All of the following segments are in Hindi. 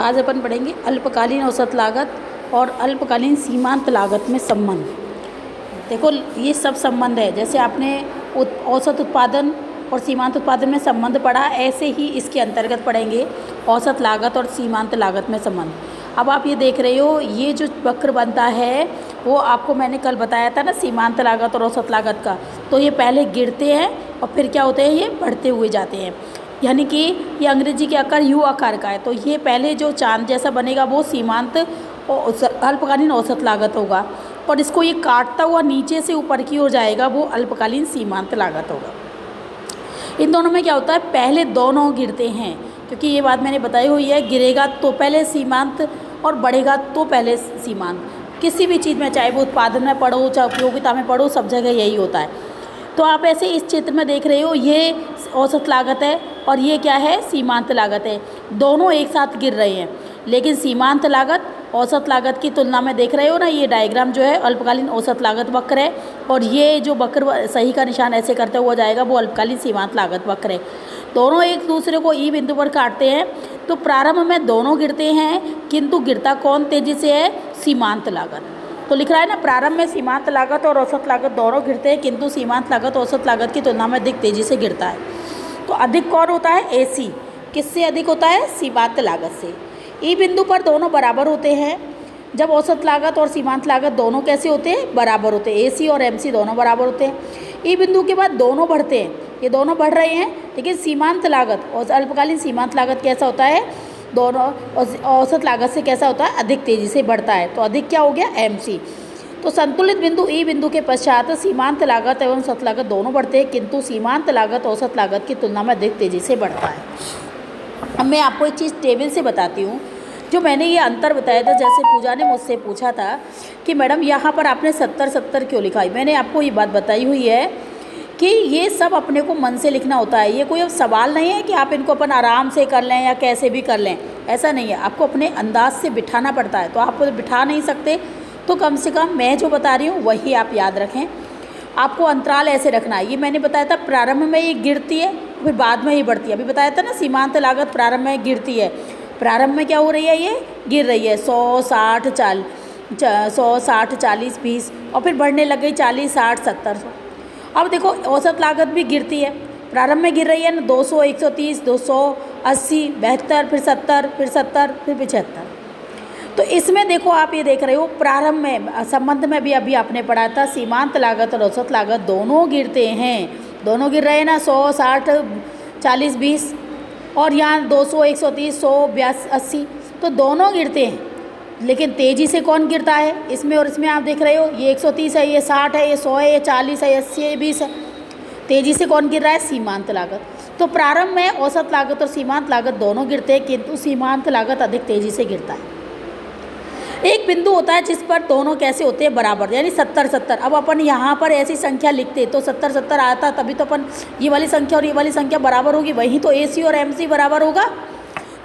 आज अपन पढ़ेंगे अल्पकालीन औसत लागत और अल्पकालीन सीमांत लागत में संबंध। देखो ये सब संबंध है, जैसे आपने औसत उत्पादन और सीमांत उत्पादन में संबंध पढ़ा, ऐसे ही इसके अंतर्गत पढ़ेंगे औसत लागत और सीमांत लागत में संबंध। अब आप ये देख रहे हो, ये जो वक्र बनता है वो आपको मैंने कल बताया था ना, सीमांत लागत और औसत लागत का। तो ये पहले गिरते हैं और फिर क्या होते हैं, ये बढ़ते हुए जाते हैं। यानी कि ये अंग्रेजी के आकार यू आकार का है, तो ये पहले जो चांद जैसा बनेगा वो सीमांत अल्पकालीन औसत लागत होगा, और इसको ये काटता हुआ नीचे से ऊपर की ओर जाएगा, वो अल्पकालीन सीमांत लागत होगा। इन दोनों में क्या होता है, पहले दोनों गिरते हैं, क्योंकि ये बात मैंने बताई हुई है, गिरेगा तो पहले सीमांत और बढ़ेगा तो पहले सीमांत। किसी भी चीज़ में, चाहे वो उत्पादन में पढ़ो चाहे उपयोगिता में पढ़ो, सब जगह यही होता है। तो आप ऐसे इस चित्र में देख रहे हो, ये औसत लागत है और ये क्या है, सीमांत लागत है। दोनों एक साथ गिर रहे हैं, लेकिन सीमांत लागत औसत लागत की तुलना में देख रहे हो ना, ये डायग्राम जो है अल्पकालीन औसत लागत वक्र है, और ये जो वक्र सही का निशान ऐसे करते हुआ जाएगा वो अल्पकालीन सीमांत लागत वक्र है। दोनों एक दूसरे को ई बिंदु पर काटते हैं, तो प्रारंभ में दोनों गिरते हैं, किंतु गिरता कौन तेजी से है, सीमांत लागत। तो लिख रहा है ना, प्रारंभ में सीमांत लागत और औसत लागत दोनों गिरते हैं, किंतु सीमांत लागत औसत लागत की तुलना में अधिक तेजी से गिरता है। तो अधिक कौन होता है, एसी। किससे अधिक होता है, सीमांत लागत से। ई बिंदु पर दोनों बराबर होते हैं। जब औसत लागत और सीमांत लागत दोनों कैसे होते हैं, बराबर होते हैं। एसी और एमसी दोनों बराबर होते हैं। ई बिंदु के बाद दोनों बढ़ते हैं, ये दोनों बढ़ रहे हैं, लेकिन सीमांत लागत और अल्पकालीन सीमांत लागत कैसा होता है, दोनों औसत लागत से कैसा होता है, अधिक तेज़ी से बढ़ता है। तो अधिक क्या हो गया, एमसी। तो संतुलित बिंदु ई बिंदु के पश्चात सीमांत लागत एवं औसत लागत दोनों बढ़ते हैं, किंतु सीमांत लागत औसत लागत की तुलना में अधिक तेज़ी से बढ़ता है। अब मैं आपको एक चीज़ टेबल से बताती हूँ, जो मैंने ये अंतर बताया था। जैसे पूजा ने मुझसे पूछा था कि मैडम यहाँ पर आपने 70-70 क्यों लिखा है, मैंने आपको ये बात बताई हुई है कि ये सब अपने को मन से लिखना होता है। ये कोई अब सवाल नहीं है कि आप इनको अपन आराम से कर लें या कैसे भी कर लें, ऐसा नहीं है। आपको अपने अंदाज से बिठाना पड़ता है, तो आप बिठा नहीं सकते तो कम से कम मैं जो बता रही हूँ वही आप याद रखें। आपको अंतराल ऐसे रखना है। ये मैंने बताया था, प्रारंभ में ये गिरती है फिर बाद में ही बढ़ती है। अभी बताया था ना, सीमांत लागत प्रारंभ में गिरती है, प्रारंभ में क्या हो रही है, ये गिर रही है 100, 60, 40, 20, और फिर बढ़ने लग गई 40, 60, 70, 100। अब देखो औसत लागत भी गिरती है, प्रारंभ में गिर रही है ना, 200, 130, 280, 72, फिर 70, फिर 70, फिर 75। तो इसमें देखो आप ये देख रहे हो, प्रारंभ में संबंध में भी अभी आपने पढ़ा था, सीमांत लागत और औसत लागत दोनों गिरते हैं, दोनों गिर रहे हैं ना, 100, 60, 40, 20, और यहाँ 200, 130, 100, 80, तो दोनों गिरते हैं। लेकिन तेज़ी से कौन गिरता है, इसमें और इसमें आप देख रहे हो, ये 130 है, ये 60 है, ये 100 है, ये 40 है, 80 है, 20 है। तेज़ी से कौन गिर रहा है, सीमांत लागत। तो प्रारंभ में औसत लागत और सीमांत लागत दोनों गिरते हैं, किंतु सीमांत लागत अधिक तेज़ी से गिरता है। एक बिंदु होता है जिस पर दोनों कैसे होते हैं, बराबर, यानी 70-70। अब अपन यहाँ पर ऐसी संख्या लिखते तो 70-70 आता, तभी तो अपन ये वाली संख्या और ये वाली संख्या बराबर होगी, वहीं तो एसी और एमसी बराबर होगा।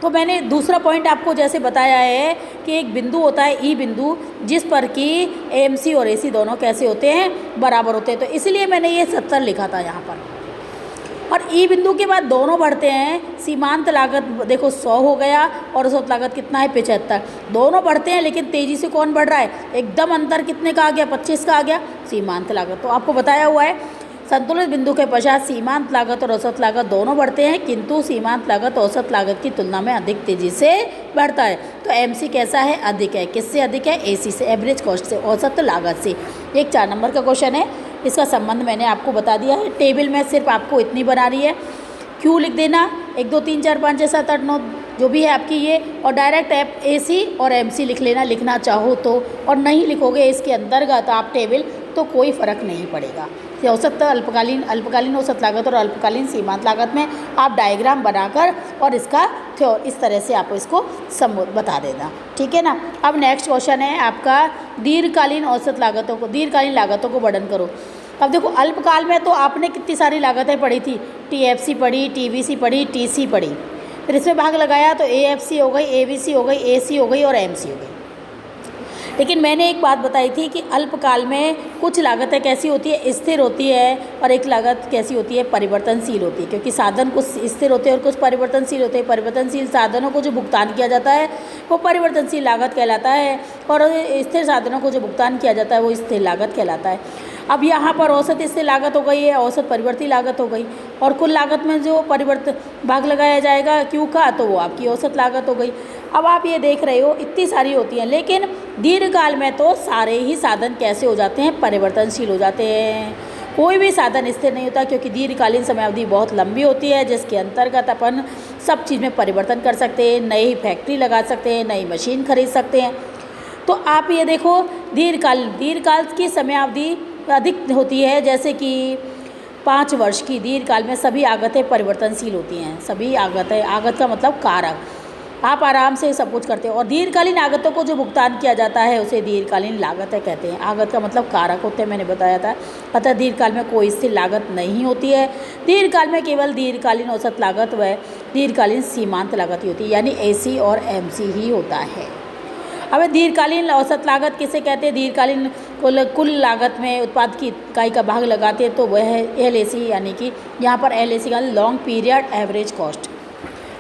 तो मैंने दूसरा पॉइंट आपको जैसे बताया है कि एक बिंदु होता है ई बिंदु, जिस पर कि एमसी और एसी दोनों कैसे होते हैं, बराबर होते हैं। तो इसलिए मैंने ये 70 लिखा था यहाँ पर। और ई बिंदु के बाद दोनों बढ़ते हैं, सीमांत लागत देखो 100 हो गया और औसत लागत कितना है, 75। दोनों बढ़ते हैं, लेकिन तेज़ी से कौन बढ़ रहा है, एकदम अंतर कितने का आ गया, 25 का आ गया, सीमांत लागत। तो आपको बताया हुआ है, संतुलित बिंदु के पश्चात सीमांत लागत और औसत लागत दोनों बढ़ते हैं, किंतु सीमांत लागत औसत लागत की तुलना में अधिक तेज़ी से बढ़ता है। तो एमसी कैसा है, अधिक है। किससे अधिक है, एसी से, एवरेज कॉस्ट से, औसत लागत से। एक 4 नंबर का क्वेश्चन है, इसका संबंध मैंने आपको बता दिया है। टेबल में सिर्फ आपको इतनी बना रही है, क्यों लिख देना, 1, 2, 3, 4, 5, 6, 7, 8, 9 जो भी है आपकी ये, और डायरेक्ट एसी और एमसी लिख लेना, लिखना चाहो तो। और नहीं लिखोगे इसके अंतर्गत आप टेबल, तो कोई फ़र्क नहीं पड़ेगा। औसत अल्पकालीन औसत लागत और अल्पकालीन सीमांत लागत में आप डायग्राम बनाकर और इसका इस तरह से आप इसको बता देना, ठीक है ना। अब नेक्स्ट क्वेश्चन है आपका, दीर्घकालीन औसत लागतों को, दीर्घकालीन लागतों को वर्णन करो। अब देखो अल्पकाल में तो आपने कितनी सारी लागतें पढ़ी थी, टीएफसी पढ़ी, टीवीसी पढ़ी, टीसी पढ़ी, फिर इसमें भाग लगाया तो एएफसी हो गई, एवीसी हो गई, एसी हो गई और एमसी हो गई। लेकिन मैंने एक बात बताई थी कि अल्पकाल में कुछ लागतें कैसी होती है, स्थिर होती है, और एक लागत कैसी होती है, परिवर्तनशील होती है। क्योंकि साधन कुछ स्थिर होते हैं और कुछ परिवर्तनशील होते हैं। परिवर्तनशील साधनों को जो भुगतान किया जाता है वो परिवर्तनशील लागत कहलाता है, और स्थिर साधनों को जो भुगतान किया जाता है वो स्थिर लागत कहलाता है। अब यहाँ पर औसत स्थिर लागत हो गई है, औसत परिवर्ती लागत हो गई, और कुल लागत में जो परिवर्तन भाग लगाया जाएगा क्यू का, तो वो आपकी औसत लागत हो गई। अब आप ये देख रहे हो इतनी सारी होती हैं, लेकिन दीर्घकाल में तो सारे ही साधन कैसे हो जाते हैं, परिवर्तनशील हो जाते हैं। कोई भी साधन स्थिर नहीं होता, क्योंकि दीर्घकालीन समयावधि बहुत लंबी होती है, जिसके अंतर्गत अपन सब चीज़ में परिवर्तन कर सकते हैं, नई फैक्ट्री लगा सकते हैं, नई मशीन खरीद सकते हैं। तो आप ये देखो दीर्घकाल की समयावधि अधिक होती है, जैसे कि 5 वर्ष की। दीर्घकाल में सभी आगतें परिवर्तनशील होती हैं, सभी आगतें, आगत का मतलब कारक, आप आराम से सब कुछ करते हो। और दीर्घकालीन आगतों को जो भुगतान किया जाता है उसे दीर्घकालीन लागतें कहते हैं। आगत का मतलब कारक होते हैं, मैंने बताया था। अतः दीर्घकाल में कोई स्थिर लागत नहीं होती है। दीर्घकाल में केवल दीर्घकालीन औसत लागत व दीर्घकालीन सीमांत लागत ही होती है, यानी AC और MC ही होता है। अब दीर्घकालीन औसत लागत किसे कहते हैं? दीर्घकालीन कुल लागत में उत्पाद की इकाई का भाग लगाते हैं तो वह है LAC, यानी कि यहाँ पर LAC का लॉन्ग पीरियड एवरेज कॉस्ट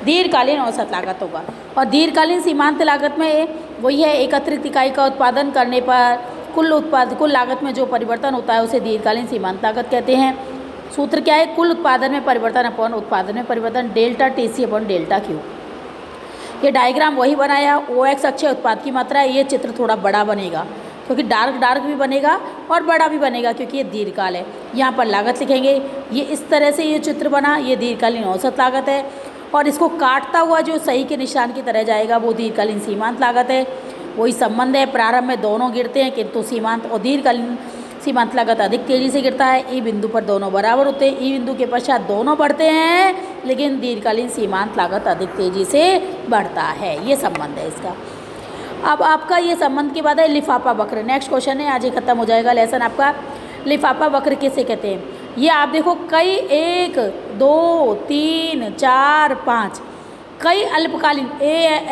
दीर्घकालीन औसत लागत होगा। और दीर्घकालीन सीमांत लागत में वही है, एक अतिरिक्त इकाई का उत्पादन करने पर कुल लागत में जो परिवर्तन होता है उसे दीर्घकालीन सीमांत लागत कहते हैं। सूत्र क्या है? कुल उत्पादन में परिवर्तन अपॉन उत्पादन में परिवर्तन, delta TC upon delta Q। ये डायग्राम वही बनाया, OX अक्ष उत्पाद की मात्रा है। ये चित्र थोड़ा बड़ा बनेगा, क्योंकि डार्क भी बनेगा और बड़ा भी बनेगा, क्योंकि ये दीर्घकाल है। यहाँ पर लागत लिखेंगे, ये इस तरह से ये चित्र बना, ये दीर्घकालीन औसत लागत है। और इसको काटता हुआ जो सही के निशान की तरह जाएगा वो दीर्घकालीन सीमांत लागत है। वही संबंध है, प्रारंभ में दोनों गिरते हैं, किंतु सीमांत और दीर्घकालीन सीमांत लागत अधिक तेज़ी से गिरता है। ई बिंदु पर दोनों बराबर होते हैं, ई बिंदु के पश्चात दोनों बढ़ते हैं, लेकिन दीर्घकालीन सीमांत लागत अधिक तेज़ी से बढ़ता है। ये संबंध है इसका। अब आपका ये संबंध के बाद है लिफाफा वक्र। नेक्स्ट क्वेश्चन है, आज ही खत्म हो जाएगा लेसन आपका। लिफाफा वक्र किसे कहते हैं? ये आप देखो, कई 1 2 3 4 5 कई अल्पकालीन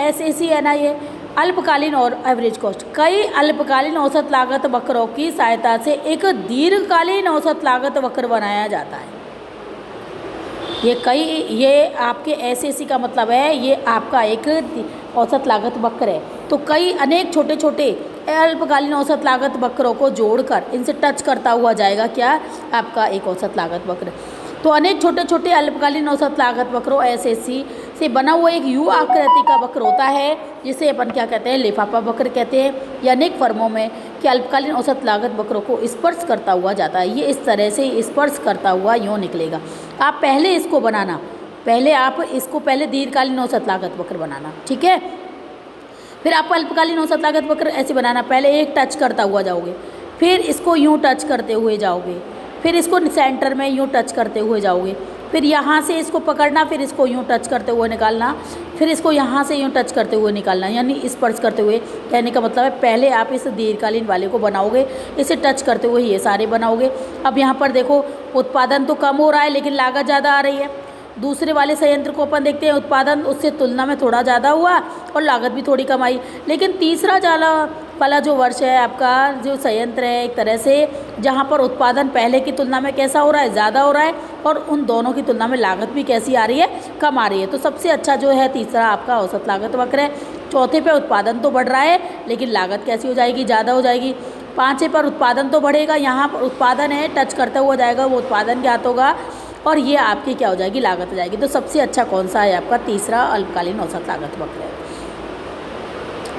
SAC है ना, ये अल्पकालीन और एवरेज कॉस्ट, कई अल्पकालीन औसत लागत वक्रों की सहायता से एक दीर्घकालीन औसत लागत वक्र बनाया जाता है। ये आपके SAC का मतलब है, ये आपका एक औसत लागत वक्र है। तो कई अनेक छोटे छोटे अल्पकालीन औसत लागत वक्रों को जोड़कर इनसे टच करता हुआ जाएगा क्या? आपका एक औसत लागत वक्र। तो अनेक छोटे छोटे अल्पकालीन औसत लागत वक्रों SAC से बना हुआ एक U आकृति का वक्र होता है, जिसे अपन क्या कहते हैं? लिफाफा वक्र कहते हैं। या अनेक फर्मों में कि अल्पकालीन औसत लागत वक्रों को स्पर्श करता हुआ जाता है। ये इस तरह से स्पर्श करता हुआ यूँ निकलेगा। आप पहले इसको बनाना, पहले दीर्घकालीन औसत लागत वक्र बनाना, ठीक है। फिर आपको अल्पकालीन औसत लागत वक्र ऐसे बनाना, पहले एक टच करता हुआ जाओगे, फिर इसको यूँ टच करते हुए जाओगे, फिर इसको सेंटर में यूँ टच करते हुए जाओगे, फिर यहाँ से इसको पकड़ना, फिर इसको यूँ टच करते हुए निकालना, फिर इसको यहाँ से यूँ टच करते हुए निकालना, यानी स्पर्श करते हुए। कहने का मतलब है पहले आप इस दीर्घकालीन वाले को बनाओगे, इसे टच करते हुए ये सारे बनाओगे। अब यहाँ पर देखो, उत्पादन तो कम हो रहा है लेकिन लागत ज़्यादा आ रही है। दूसरे वाले संयंत्र को अपन देखते हैं, उत्पादन उससे तुलना में थोड़ा ज़्यादा हुआ और लागत भी थोड़ी कम आई। लेकिन तीसरा वाला जो वर्ष है आपका, जो संयंत्र है, एक तरह से जहाँ पर उत्पादन पहले की तुलना में कैसा हो रहा है? ज़्यादा हो रहा है, और उन दोनों की तुलना में लागत भी कैसी आ रही है? कम आ रही है। तो सबसे अच्छा जो है तीसरा आपका औसत लागत वक्र है। चौथे पे उत्पादन तो बढ़ रहा है लेकिन लागत कैसी हो जाएगी? ज़्यादा हो जाएगी। पाँचवें पर उत्पादन तो बढ़ेगा, यहाँ पर उत्पादन है, टच करता हुआ जाएगा, वो उत्पादन ज्ञात होगा, और ये आपकी क्या हो जाएगी? लागत हो जाएगी। तो सबसे अच्छा कौन सा है? आपका तीसरा अल्पकालीन औसत लागत वक्र है,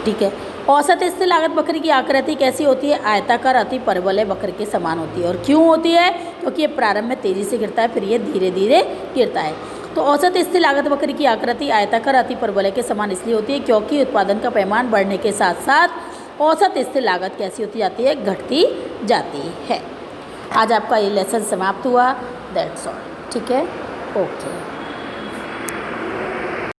ठीक है। औसत स्थिर लागत वक्र की आकृति कैसी होती है? आयताकार अति परवलय वक्र के समान होती है। और क्यों होती है? क्योंकि ये प्रारंभ में तेजी से गिरता है, फिर ये धीरे धीरे गिरता है। तो औसत स्थिर लागत वक्र की आकृति आयताकार अति परवलय के समान इसलिए होती है क्योंकि उत्पादन का पैमाना बढ़ने के साथ साथ औसत स्थिर लागत कैसी होती जाती है? घटती जाती है। आज आपका ये लेसन समाप्त हुआ। दैट्स ऑल, ठीक है, ओके।